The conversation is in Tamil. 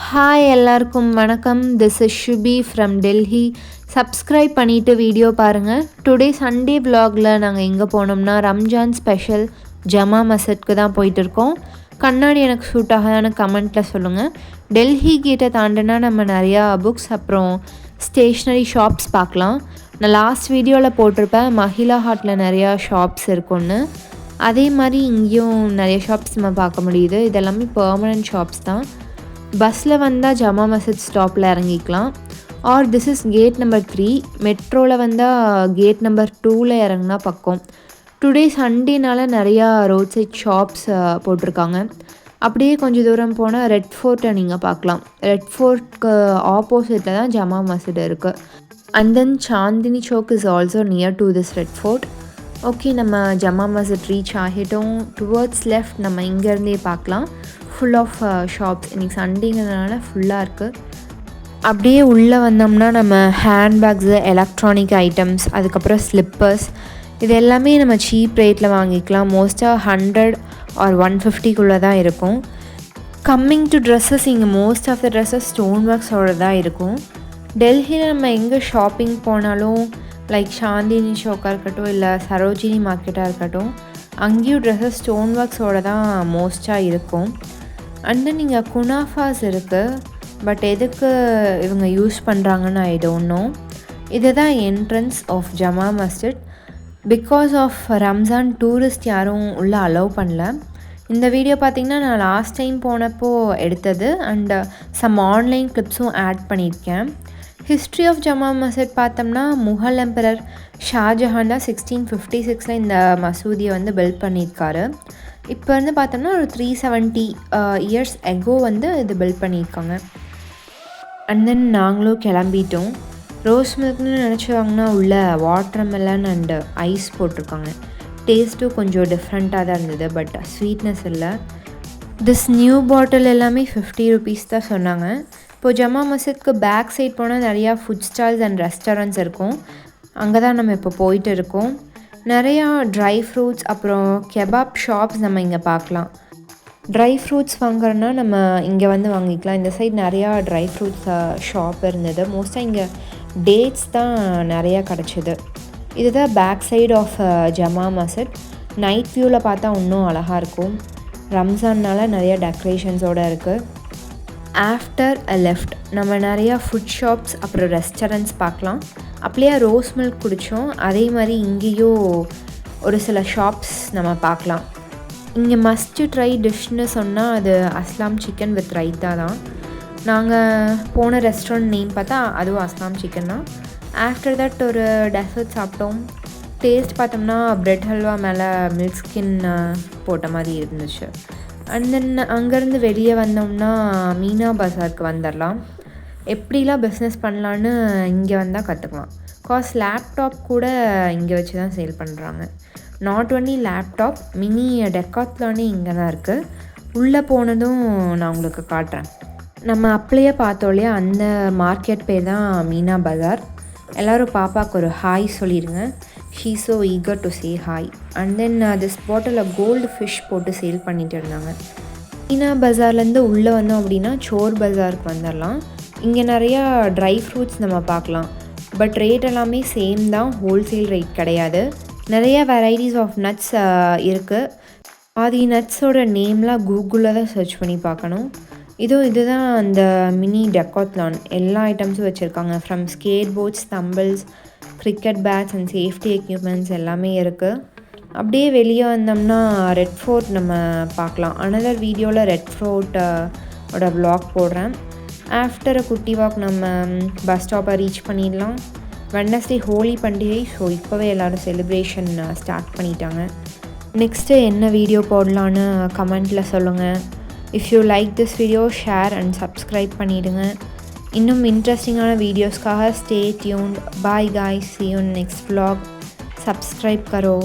ஹாய் எல்லாருக்கும் வணக்கம். This is Shubi from Delhi. Subscribe பண்ணிவிட்டு வீடியோ பாருங்கள். டுடே சண்டே vlogல நாங்கள் எங்கே போனோம்னா ரம்ஜான் ஸ்பெஷல் ஜமா மஸ்ஜித்க்கு தான் போயிட்டுருக்கோம். கண்ணாடி எனக்கு சூட் ஆகாதான கமெண்ட்டில் சொல்லுங்கள். டெல்லி கேட்டை தாண்டினா நம்ம நிறையா புக்ஸ் அப்புறம் ஸ்டேஷ்னரி ஷாப்ஸ் பார்க்கலாம். நான் லாஸ்ட் வீடியோவில் போட்டிருப்பேன் மஹிலா ஹாட்டில் நிறையா ஷாப்ஸ் இருக்குன்னு. அதே மாதிரி இங்கேயும் நிறைய ஷாப்ஸ் நம்ம பார்க்க முடியுது. இதெல்லாமே பெர்மனன்ட் ஷாப்ஸ் தான். பஸ்ஸில் வந்தால் ஜமா மஸ்ஜித் ஸ்டாப்பில் இறங்கிக்கலாம். Or this is gate number 3. மெட்ரோவில் வந்தால் கேட் நம்பர் 2ல் இறங்கினா பக்கம். டுடே சண்டேனால நிறையா ரோட் சைட் ஷாப்ஸ் போட்டிருக்காங்க. அப்படியே கொஞ்சம் தூரம் போனால் ரெட் ஃபோர்ட்டை நீங்கள் பார்க்கலாம். ரெட் ஃபோர்ட்க்கு ஆப்போசிட்டில் தான் ஜமா மஸ்ஜித் இருக்குது. And then Chandni Chowk is also near to this Red Fort. Okay, நம்ம ஜமா மஸ்ஜித் ரீச் ஆகிட்டோம். டுவர்ட்ஸ் லெஃப்ட் நம்ம இங்கேருந்தே பார்க்கலாம். Full of shops. இன்றைக்கி சண்டேங்கிறதுனால ஃபுல்லாக இருக்குது. அப்படியே உள்ளே வந்தோம்னா நம்ம ஹேண்ட்பேக்ஸு, எலக்ட்ரானிக் ஐட்டம்ஸ், அதுக்கப்புறம் ஸ்லிப்பர்ஸ், இது எல்லாமே நம்ம சீப் ரேட்டில் வாங்கிக்கலாம். மோஸ்ட்டாக 100 ஆர் 150க்குள்ளே தான் இருக்கும். கம்மிங் டு ட்ரெஸ்ஸஸ், இங்கே most of the dresses stone ஒர்க்ஸோடு தான் இருக்கும். டெல்லியில் நம்ம எங்கே ஷாப்பிங் போனாலும் லைக் சாந்தினி சௌக்காக இருக்கட்டும் இல்லை சரோஜினி மார்க்கெட்டாக இருக்கட்டும், அங்கேயும் ட்ரெஸ்ஸஸ் ஸ்டோன் ஒர்க்ஸோடு தான் மோஸ்ட்டாக இருக்கும். அண்ட் தென் இங்கே குனாஃபாஸ் இருக்குது. பட் எதுக்கு இவங்க யூஸ் பண்ணுறாங்கன்னு ஐ டோன்ட் நோ. இது தான் entrance of Jama Masjid. Because of Ramzan tourist யாரும் உள்ளே அலோவ் பண்ணல. இந்த வீடியோ பார்த்திங்கன்னா நான் லாஸ்ட் டைம் போனப்போ எடுத்தது. அண்ட் சம் ஆன்லைன் கிளிப்ஸும் ஆட் பண்ணியிருக்கேன். ஹிஸ்ட்ரி ஆஃப் ஜமா மஸ்ஜித் பார்த்தோம்னா முகல் எம்பரர் ஷாஜஹான் தான் 1656 இந்த மசூதியை வந்து பில்ட் பண்ணியிருக்காரு. இப்போ வந்து பார்த்தோம்னா ஒரு 370 இயர்ஸ் எகோ வந்து இது பில்ட் பண்ணியிருக்காங்க. அண்ட் தென் நாங்களும் கிளம்பிட்டோம். ரோஸ் மில்க்னு நினச்சி வாங்கினா உள்ள வாட்டர்மெலன் அண்டு ஐஸ் போட்டிருக்காங்க. டேஸ்ட்டும் கொஞ்சம் டிஃப்ரெண்ட்டாக தான் இருந்தது. பட் ஸ்வீட்னஸ் இல்லை. திஸ் நியூ பாட்டில் எல்லாமே 50 rupees தான் சொன்னாங்க. இப்போது ஜமா மஸ்ஜித்க்கு பேக் சைட் போனால் நிறையா ஃபுட் ஸ்டால்ஸ் அண்ட் ரெஸ்டாரண்ட்ஸ் இருக்கும். அங்கே தான் நம்ம இப்போ போயிட்டு இருக்கோம். நிறையா ட்ரை ஃப்ரூட்ஸ் அப்புறம் கெபாப் ஷாப்ஸ் நம்ம இங்கே பார்க்கலாம். ட்ரை ஃப்ரூட்ஸ் வாங்குறோன்னா நம்ம இங்கே வந்து வாங்கிக்கலாம். இந்த சைட் நிறையா ட்ரை ஃப்ரூட்ஸ் ஷாப் இருந்தது. மோஸ்ட்டாக இங்கே டேட்ஸ் தான் நிறையா கிடச்சிது. இதுதான் back side of Jama Masjid. Night வியூவில் பார்த்தா இன்னும் அழகாக இருக்கும். ரம்ஜான்னால நிறையா டெக்கரேஷன்ஸோடு இருக்குது. ஆஃப்டர் அ லெஃப்ட் நம்ம நிறையா ஃபுட் ஷாப்ஸ் அப்புறம் ரெஸ்டாரண்ட்ஸ் பார்க்கலாம். அப்படியே ரோஸ் மில்க் குடித்தோம். அதே மாதிரி இங்கேயும் ஒரு சில ஷாப்ஸ் நம்ம பார்க்கலாம். இங்கே மஸ்ட் ட்ரை டிஷ்னு சொன்னால் அது அஸ்லாம் சிக்கன் வித் ரைத்தா தான். நாங்கள் போன ரெஸ்டாரண்ட் நேம் பார்த்தா அதுவும் அஸ்லாம் சிக்கன் தான். ஆஃப்டர் தட் ஒரு டெசர்ட் சாப்பிட்டோம். டேஸ்ட் பார்த்தோம்னா ப்ரெட் ஹல்வா மேலே மில்க் ஸ்கின் போட்ட மாதிரி இருந்துச்சு. அண்ட் தென் அங்கேருந்து வெளியே வந்தோம்னா மீனா பஜாருக்கு வந்துடலாம். எப்படிலாம் பிஸ்னஸ் பண்ணலான்னு இங்கே வந்தால் கற்றுக்கலாம். காஸ் லேப்டாப் கூட இங்கே வச்சு தான் சேல் பண்ணுறாங்க. நாட் ஒன்லி லேப்டாப், மினி டெக்காத்லானே இங்கே தான் இருக்குது. உள்ளே போனதும் நான் உங்களுக்கு காட்டுறேன். நம்ம அப்படியே பார்த்தோம் இல்லையா, அந்த மார்க்கெட் பேர் தான் மீனா பஜார். எல்லோரும் பாப்பாவுக்கு ஒரு ஹாய் சொல்லிடுங்க. She so eager to say hi. And then this பாட்டிலில் கோல்டு ஃபிஷ் போட்டு சேல் பண்ணிட்டு இருந்தாங்க. மீனா பஜார்லேருந்து உள்ளே வந்தோம் அப்படின்னா சோர் பஜாருக்கு வந்துடலாம். இங்கே நிறையா ட்ரை ஃப்ரூட்ஸ் நம்ம பார்க்கலாம். பட் ரேட் எல்லாமே சேம் தான், ஹோல்சேல் ரேட் கிடையாது. நிறையா வெரைட்டிஸ் ஆஃப் நட்ஸ் இருக்குது. பாதி நட்ஸோட நேம்லாம் கூகுளில் தான் சர்ச் பண்ணி பார்க்கணும். இதுதான் அந்த மினி டெக்காத்லான். எல்லா ஐட்டம்ஸும் வச்சுருக்காங்க. From skateboards, dumbbells, cricket bats and safety equipments எல்லாமே இருக்குது. அப்படியே வெளியே வந்தோம்னா ரெட் ஃபோர்ட் நம்ம பார்க்கலாம். அனதர் வீடியோவில் ரெட் ஃபோர்ட்டோட வ்ளாக் போடுறேன். ஆஃப்டர் அ குட்டி வாக் நம்ம பஸ் ஸ்டாப்பை ரீச் பண்ணிடலாம். வெட்னஸ்டே ஹோலி பண்டிகை. ஸோ இப்போவே எல்லோரும் செலிப்ரேஷன் ஸ்டார்ட் பண்ணிட்டாங்க. நெக்ஸ்ட்டு என்ன வீடியோ போடலான்னு கமெண்ட்டில் சொல்லுங்கள். If you like this video share and subscribe பண்ணிவிடுங்க. இன்னும் இன்ட்ரெஸ்டிங்கான வீடியோஸ்க்காக stay tuned. Bye guys, see you in next vlog. Subscribe Karo.